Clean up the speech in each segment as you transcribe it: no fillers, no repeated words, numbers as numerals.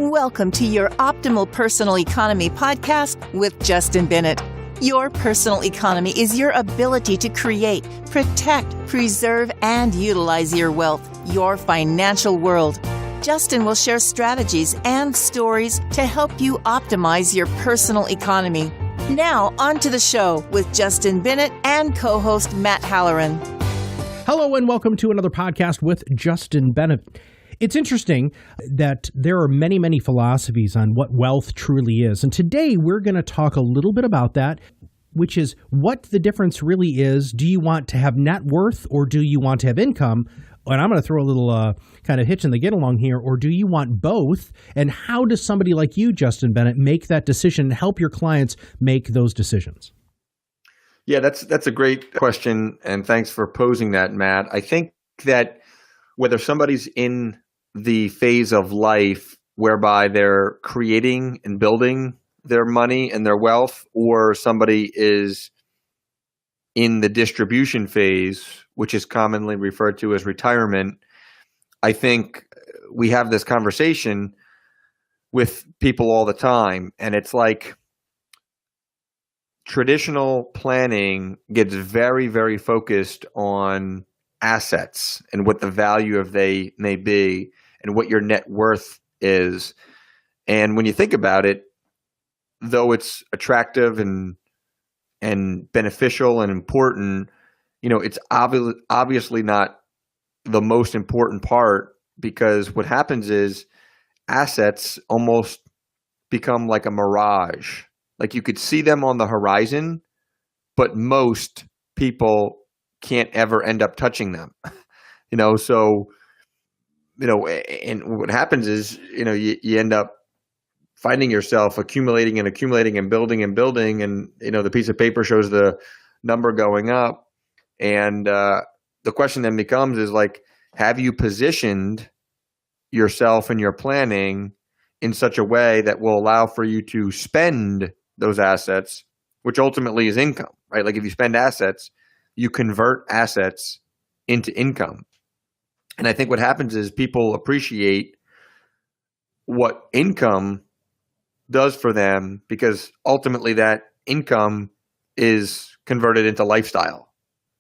Welcome to your Optimal Personal Economy podcast with Justin Bennett. Your personal economy is your ability to create, protect, preserve, and utilize your wealth, your financial world. Justin will share strategies and stories to help you optimize your personal economy. Now, on to the show with Justin Bennett and co-host Matt Halloran. Hello and welcome to another podcast with Justin Bennett. It's interesting that there are many, many philosophies on what wealth truly is. And today we're going to talk a little bit about that, which is what the difference really is. Do you want to have net worth or do you want to have income? And I'm going to throw a little kind of hitch in the get along here. Or do you want both? And how does somebody like you, Justin Bennett, make that decision and help your clients make those decisions? Yeah, that's a great question. And thanks for posing that, Matt. I think that whether somebody's in the phase of life whereby they're creating and building their money and their wealth, or somebody is in the distribution phase, which is commonly referred to as retirement, I think we have this conversation with people all the time. And it's like traditional planning gets very, very focused on assets and what the value of they may be and what your net worth is. And when you think about it, though it's attractive and beneficial and important, it's obviously not the most important part, because what happens is assets almost become like a mirage. Like you could see them on the horizon, but most people can't ever end up touching them. And what happens is, you end up finding yourself accumulating and accumulating and building and building. And, the piece of paper shows the number going up. And the question then becomes is like, have you positioned yourself and your planning in such a way that will allow for you to spend those assets, which ultimately is income, right? Like if you spend assets, you convert assets into income. And I think what happens is people appreciate what income does for them, because ultimately that income is converted into lifestyle.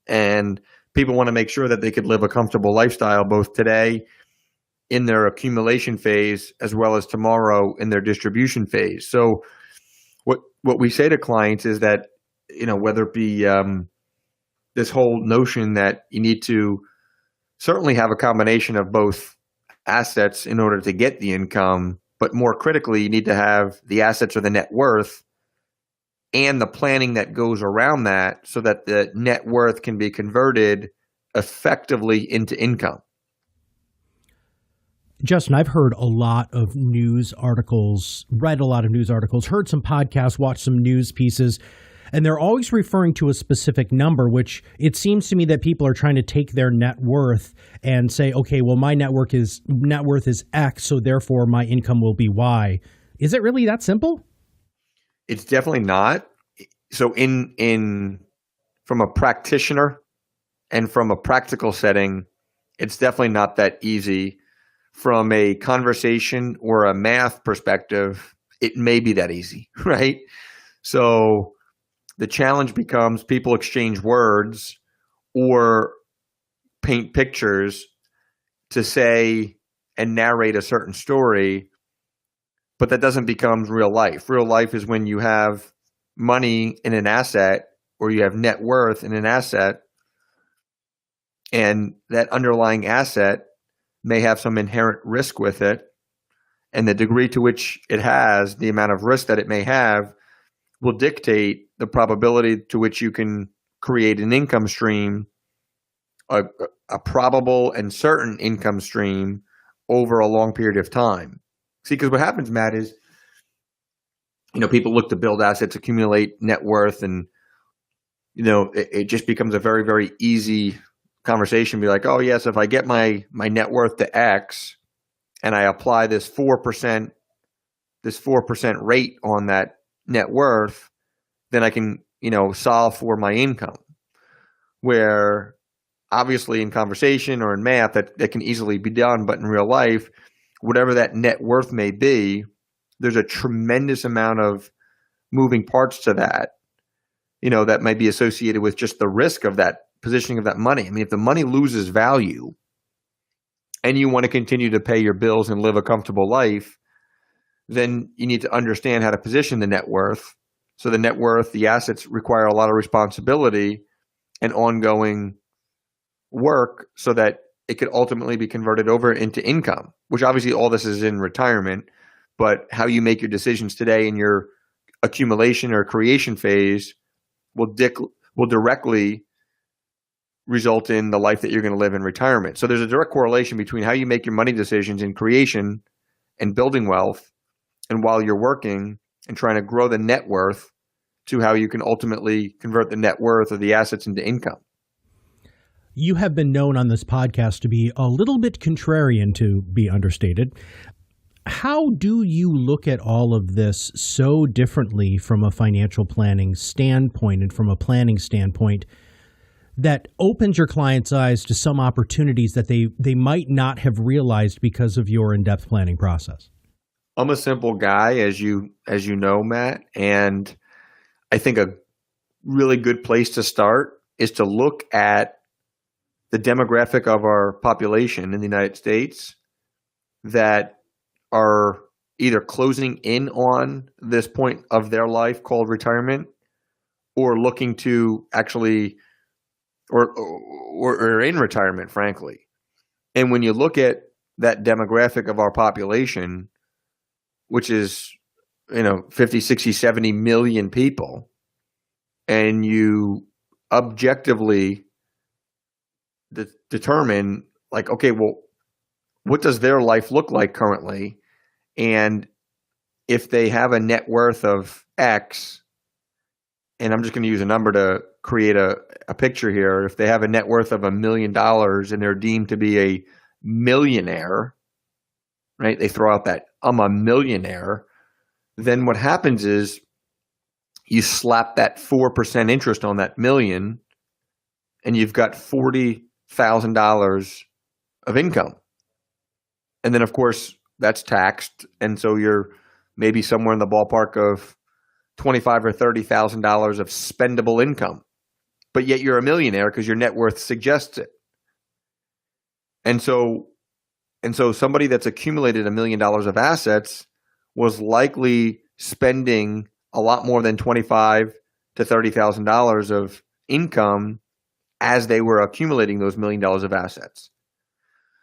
And people want to make sure that they could live a comfortable lifestyle both today in their accumulation phase as well as tomorrow in their distribution phase. So what we say to clients is that, whether it be this whole notion that you need to certainly have a combination of both assets in order to get the income, but more critically, you need to have the assets or the net worth and the planning that goes around that so that the net worth can be converted effectively into income. Justin, I've heard a lot of news articles, read a lot of news articles, heard some podcasts, watched some news pieces, and they're always referring to a specific number, which it seems to me that people are trying to take their net worth and say, okay, well, my net worth is X, so therefore my income will be Y. Is it really that simple? It's definitely not. So from a practitioner and from a practical setting, it's definitely not that easy. From a conversation or a math perspective, it may be that easy, right? So the challenge becomes people exchange words or paint pictures to say and narrate a certain story, but that doesn't become real life. Real life is when you have money in an asset or you have net worth in an asset, and that underlying asset may have some inherent risk with it, and the degree to which it has, the amount of risk that it may have, will dictate the probability to which you can create an income stream, a probable and certain income stream over a long period of time. See, because what happens, Matt, is people look to build assets, accumulate net worth, and it just becomes a very, very easy conversation. Be like, oh yes, if I get my net worth to X and I apply this 4% rate on that net worth, then I can solve for my income. Where obviously in conversation or in math that can easily be done, but in real life, whatever that net worth may be, there's a tremendous amount of moving parts to that, that might be associated with just the risk of that positioning of that money. I mean, if the money loses value and you want to continue to pay your bills and live a comfortable life, then you need to understand how to position the net worth. So the net worth, the assets require a lot of responsibility and ongoing work so that it could ultimately be converted over into income, which obviously all this is in retirement, but how you make your decisions today in your accumulation or creation phase will directly result in the life that you're going to live in retirement. So there's a direct correlation between how you make your money decisions in creation and building wealth, and while you're working and trying to grow the net worth, to how you can ultimately convert the net worth or the assets into income. You have been known on this podcast to be a little bit contrarian, to be understated. How do you look at all of this so differently from a financial planning standpoint and from a planning standpoint that opens your clients' eyes to some opportunities that they might not have realized because of your in-depth planning process? I'm a simple guy, as you know, Matt, and I think a really good place to start is to look at the demographic of our population in the United States that are either closing in on this point of their life called retirement, or looking to actually or in retirement, frankly. And when you look at that demographic of our population, which is 50, 60, 70 million people, and you objectively determine, like, okay, well, what does their life look like currently? And if they have a net worth of X, and I'm just going to use a number to create a picture here. If they have a net worth of $1 million and they're deemed to be a millionaire, right? They throw out that I'm a millionaire. Then what happens is you slap that 4% interest on that million, and you've got $40,000 of income. And then, of course, that's taxed. And so you're maybe somewhere in the ballpark of $25,000 or $30,000 of spendable income. But yet you're a millionaire because your net worth suggests it. And so somebody that's accumulated $1 million of assets was likely spending a lot more than $25,000 to $30,000 of income as they were accumulating those $1 million of assets.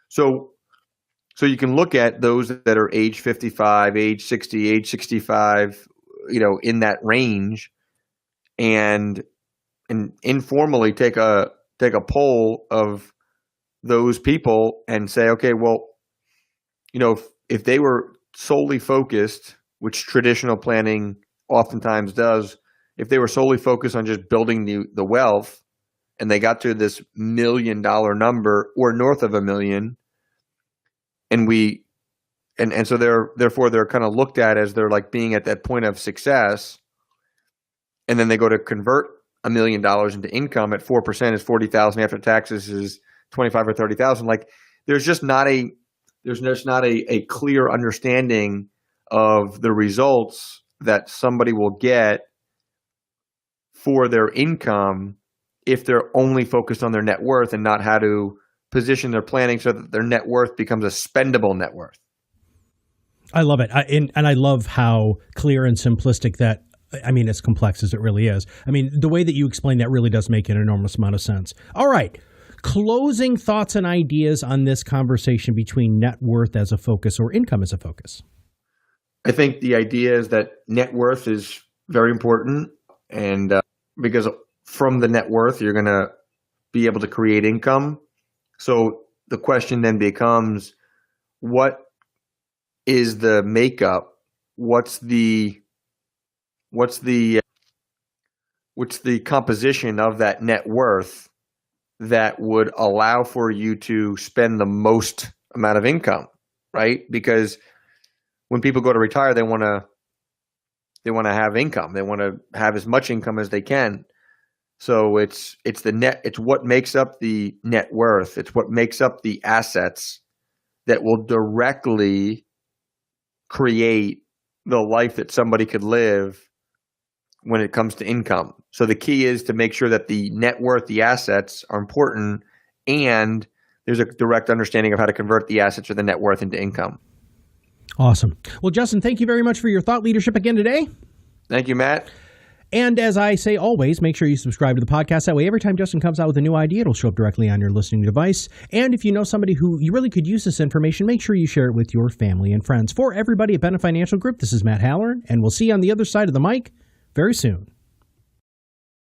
So you can look at those that are age 55, age 60, age 65, in that range, and informally take a poll of those people and say, okay, well, if they were solely focused, which traditional planning oftentimes does, if they were solely focused on just building the wealth, and they got to this $1 million number or north of $1 million, and so therefore they're kind of looked at as they're like being at that point of success, and then they go to convert $1 million into income at 4% is $40,000 after taxes is $25,000 or $30,000. Like there's just not a clear understanding of the results that somebody will get for their income if they're only focused on their net worth and not how to position their planning so that their net worth becomes a spendable net worth. I love it. And I love how clear and simplistic that, as complex as it really is. The way that you explain that really does make an enormous amount of sense. All right. Closing thoughts and ideas on this conversation between net worth as a focus or income as a focus. I think the idea is that net worth is very important, and because from the net worth, you're going to be able to create income. So the question then becomes, what is the makeup? What's the composition of that net worth that would allow for you to spend the most amount of income, right? Because when people go to retire, they want to have income. They want to have as much income as they can. So it's what makes up the net worth. It's what makes up the assets that will directly create the life that somebody could live when it comes to income. So the key is to make sure that the net worth, the assets are important, and there's a direct understanding of how to convert the assets or the net worth into income. Awesome. Well, Justin, thank you very much for your thought leadership again today. Thank you, Matt. And as I say always, make sure you subscribe to the podcast. That way, every time Justin comes out with a new idea, it'll show up directly on your listening device. And if you know somebody who you really could use this information, make sure you share it with your family and friends. For everybody at Bennett Financial Group, this is Matt Halloran, and we'll see you on the other side of the mic very soon.